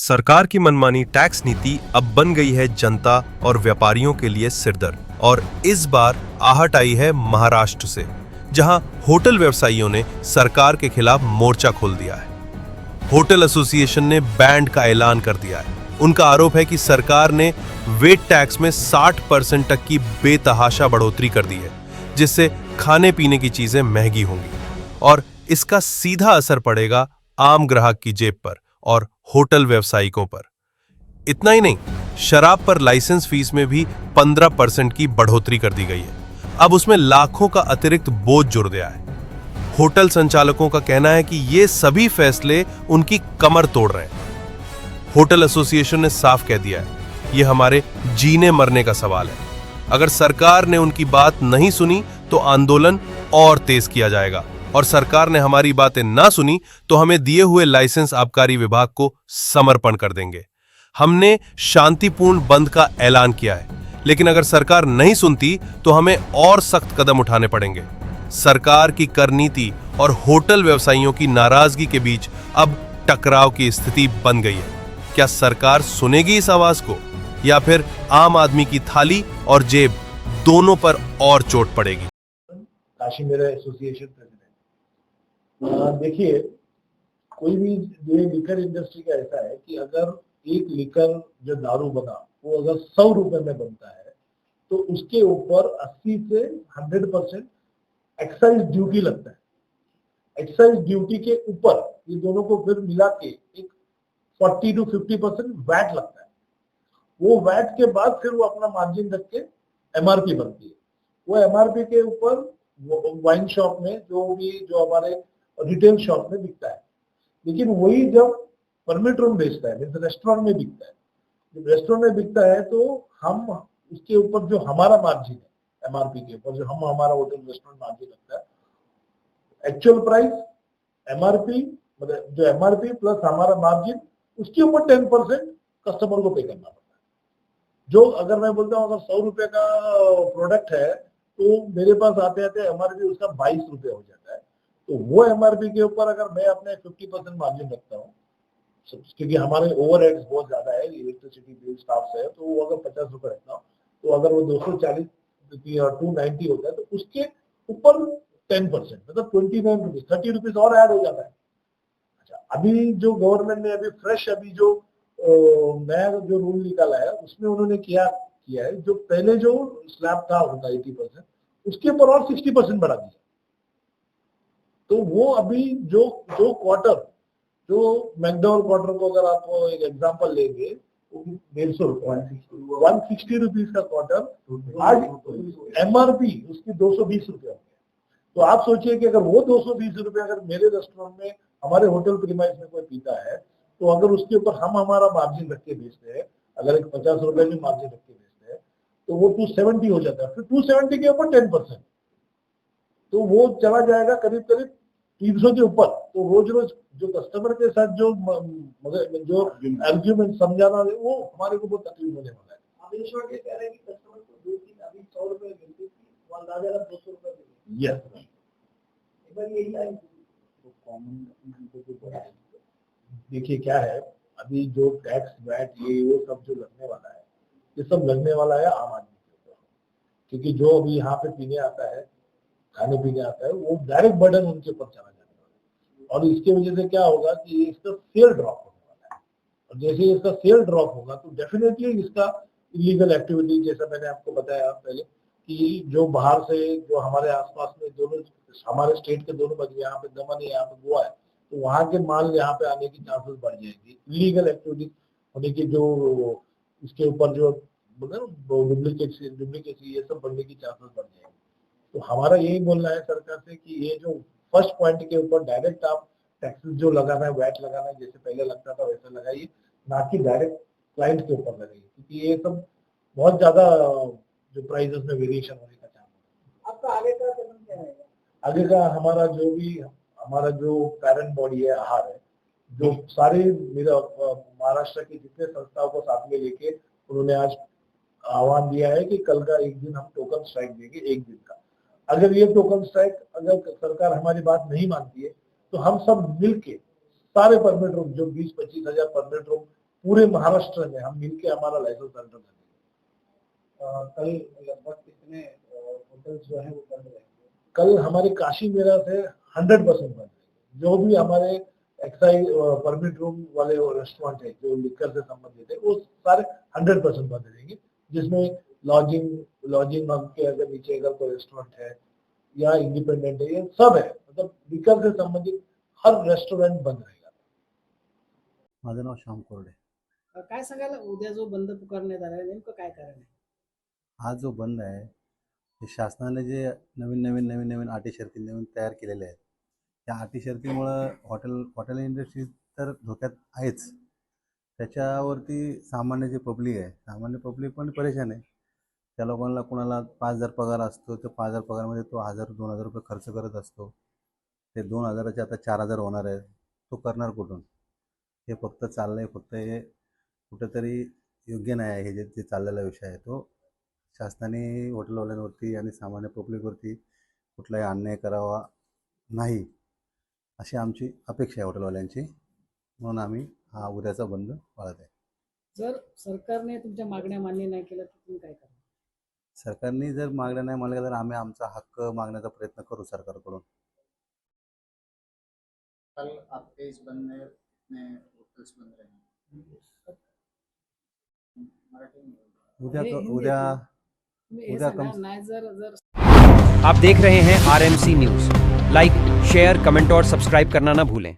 सरकार की मनमानी टैक्स नीति अब बन गई है जनता और व्यापारियों के लिए सिरदर्द। और इस बार आहट आई है महाराष्ट्र से, जहां होटल व्यवसायियों ने सरकार के खिलाफ मोर्चा खोल दिया है। होटल एसोसिएशन ने बैंड का ऐलान कर दिया है। उनका आरोप है कि सरकार ने वेट टैक्स में 60% तक की बेतहाशा बढ़ोतरी कर दी है, जिससे खाने पीने की चीजें महंगी होंगी और इसका सीधा असर पड़ेगा आम ग्राहक की जेब पर और होटल व्यवसायिकों पर। इतना ही नहीं, शराब पर लाइसेंस फीस में भी 15% की बढ़ोतरी कर दी गई है। अब उसमें लाखों का अतिरिक्त बोझ जुड़ गया है। होटल संचालकों का कहना है कि ये सभी फैसले उनकी कमर तोड़ रहे हैं। होटल एसोसिएशन ने साफ कह दिया है, ये हमारे जीने मरने का सवाल है। अगर सरकार ने उनकी बात नहीं सुनी तो आंदोलन और तेज किया जाएगा, और सरकार ने हमारी बातें ना सुनी तो हमें दिए हुए लाइसेंस आबकारी विभाग को समर्पण कर देंगे। हमने शांतिपूर्ण बंद का ऐलान किया है, लेकिन अगर सरकार नहीं सुनती तो हमें और सख्त कदम उठाने पड़ेंगे। सरकार की कर नीति और होटल व्यवसायियों की नाराजगी के बीच अब टकराव की स्थिति बन गई है। क्या सरकार सुनेगी इस आवाज को, या फिर आम आदमी की थाली और जेब दोनों पर और चोट पड़ेगी? काशी मेरा एसोसिएशन प्रेसिडेंट। देखिए, कोई भी ये लिकर इंडस्ट्री का ऐसा है कि अगर एक लिकर जो दारू बना वो अगर 100 रुपए में बनता है तो उसके ऊपर 80 से 100% एक्साइज ड्यूटी लगता है। एक्साइज ड्यूटी के ऊपर ये दोनों को फिर मिला के एक 40 to 50% वैट लगता है। वो वैट के बाद फिर वो अपना मार्जिन रख के एमआरपी बनती है। वो एमआरपी के ऊपर वाइन शॉप में जो हमारे रिटेल शॉप में बिकता है। लेकिन वही जब परमिट रूम बेचता है, रेस्टोरेंट में बिकता है, जब रेस्टोरेंट में बिकता है तो हम उसके ऊपर जो हमारा मार्जिन है एमआरपी के ऊपर, जो हमारा होटल रेस्टोरेंट मार्जिन लगता है, एक्चुअल प्राइस एमआरपी मतलब जो एमआरपी प्लस हमारा मार्जिन, उसके ऊपर 10% कस्टमर को पे करना पड़ता है। जो अगर मैं बोलता हूँ अगर 100 रुपए का प्रोडक्ट है तो मेरे पास आते आते एमआरपी उसका 22 रुपए हो जाता है। तो वो एमआरपी के ऊपर अगर मैं अपने 50% मार्जिन रखता हूँ, क्योंकि हमारे ओवरहेड्स बहुत ज्यादा है, इलेक्ट्रिसिटी बिल स्टाफ है, तो वो अगर 50 रुपए रखता हूँ तो अगर वो 240 290 होता है तो उसके ऊपर 10% मतलब 29 रुपीज 30 रुपीज और ऐड हो जाता है। अच्छा, अभी जो गवर्नमेंट ने अभी फ्रेश जो नया जो रूल निकाला है उसमें उन्होंने किया है, जो पहले जो स्लैब था उनका 80% उसके ऊपर और 60% बढ़ा दिया। तो वो अभी जो क्वार्टर, जो मैकडॉनल्ड क्वार्टर को अगर आप एक एग्जांपल लेंगे, 150 160 रुपीज का क्वार्टर आज एमआरपी उसकी 220 रुपए हो गया। तो आप सोचिए कि अगर वो 220 रुपए अगर मेरे रेस्टोरेंट में हमारे होटल प्रीमाइस में कोई पीता है तो अगर उसके ऊपर हम हमारा मार्जिन रख के बेचते हैं, अगर एक 50 रुपए में मार्जिन रख के बेचते हैं तो वो 270 हो जाता है। फिर 270 के ऊपर 10%, तो वो चला जाएगा करीब करीब 300 के ऊपर। तो रोज रोज जो कस्टमर के साथ जो आर्ग्यूमेंट समझाना है वो हमारे को बहुत तकलीफ होने वाला है। आप इन शॉर्ट ये कह रहे हैं कि कस्टमर को 2-3 अभी 100 रुपए मिलती थी, वो अंदाजा लगा 200 रुपए मिलेगी। यस, एक बार यही आई तो कॉमन। देखिए क्या है, अभी जो टैक्स वैट ये वो सब जो लगने वाला है, ये सब लगने वाला है आम आदमी के ऊपर, क्योंकि जो अभी यहाँ पे पीने आता है, खाने पीने आता है, वो डायरेक्ट बर्डन उनके ऊपर चला जाने वाला है। और इसके वजह से क्या होगा कि इसका सेल ड्रॉप होने वाला है, और जैसे इसका सेल ड्रॉप होगा तो डेफिनेटली इसका इलीगल एक्टिविटी, जैसा मैंने आपको बताया पहले कि जो बाहर से जो हमारे आसपास में दोनों हमारे स्टेट के दोनों बजे, यहाँ पे दमन है, यहाँ पे गोवा है, तो वहां के माल यहाँ पे आने की चांसेस बढ़ जाएगी। इलीगल एक्टिविटी होने की जो इसके ऊपर जो डुप्लीकेसी ये सब बढ़ने की चांसेस बढ़ जाएगी। तो हमारा यही बोलना है सरकार से कि ये जो फर्स्ट पॉइंट के ऊपर डायरेक्ट आप टैक्सेस जो लगाना है, वैट लगाना है, जैसे पहले लगता था वैसे लगाइए, ना कि डायरेक्ट क्लाइंट के ऊपर लगाइए, क्योंकि ये सब बहुत ज्यादा जो प्राइसेस में वेरिएशन होने का चांस है। आपका आगे का कदम क्या है? आगे का हमारा जो पेरेंट बॉडी है, आहार है, जो सारे मेरा महाराष्ट्र के जितने संस्थाओं को साथ में लेके उन्होंने आज आह्वान दिया है कि कल का एक दिन हम टोकन स्ट्राइक देंगे, एक दिन का। अगर ये टोकन स्ट्राइक अगर सरकार हमारी बात नहीं मानती है तो हम सब मिलके सारे परमिट रूम जो 20-25 हजार परमिट रूम पूरे महाराष्ट्र में हम मिलके हमारा लाइसेंस सेंटर करेंगे। कल लगभग कितने होटल्स जो है वो बंद रहेंगे? कल हमारे काशी मेरा से 100% बंद है। जो भी हमारे एक्साइज परमिट रूम वाले रेस्टोरेंट है जो लिकर से संबंधित है वो सारे 100% बंद रहेंगे, जिसमें लॉजिंग के अगर नीचे अगर कोई रेस्टोरेंट है या इंडिपेंडेंट है, ये सब है, मतलब लिकर से संबंधित हर रेस्टोरेंट बंद रहेगा। माझं नाव श्याम कोरडे. काय सांगाल उद्या जो बंद पुकारण्यात आला आहे नेमकं काय कारण आहे? हा जो बंद आहे हे शासनाने जे नवीन अटी शर्ती नवीन तयार केलेल्या आहेत त्या अटी शर्तीमुळं हॉटेल इंडस्ट्री तर धोक्यात आहेच. त्याच्यावरती सामान्य जे पब्लिक आहे सामान्य पब्लिक पण परेशान आहे. त्या लोकांना कोणाला 5,000 पगार असतो तर 5,000 पगारामध्ये तो 1,000-2,000 रुपये खर्च करत असतो. ते 2,000चे आता 4,000 होणार आहे. तो करणार कुठून? हे फक्त चाललंय, फक्त हे कुठेतरी योग्य नाही आहे. हे जे चाललेला विषय आहे तो शासनाने हॉटेलवाल्यांवरती आणि सामान्य पब्लिकवरती कुठलाही अन्याय करावा नाही अशी आमची अपेक्षा आहे हॉटेलवाल्यांची. म्हणून आम्ही हा उद्याचा बंद पाळत आहे. जर सरकारने तुमच्या मागण्या मान्य नाही केल्या तर तुम्ही काय करणार? सरकारने जर मागण्या नाही मानल्या तर आम्ही आमचा हक्क मागण्याचा प्रयत्न करू सरकारकडून. कल आपके इस बंद में कितने होटल्स बंद रहेंगे? मराठी में उद्या हिंदी उद्या तुम्ही हे उद्या सांगा, कम- नाही जर आप देख रहे हैं RMC news. Like, share, comment और सब्सक्राइब करना ना भूलें।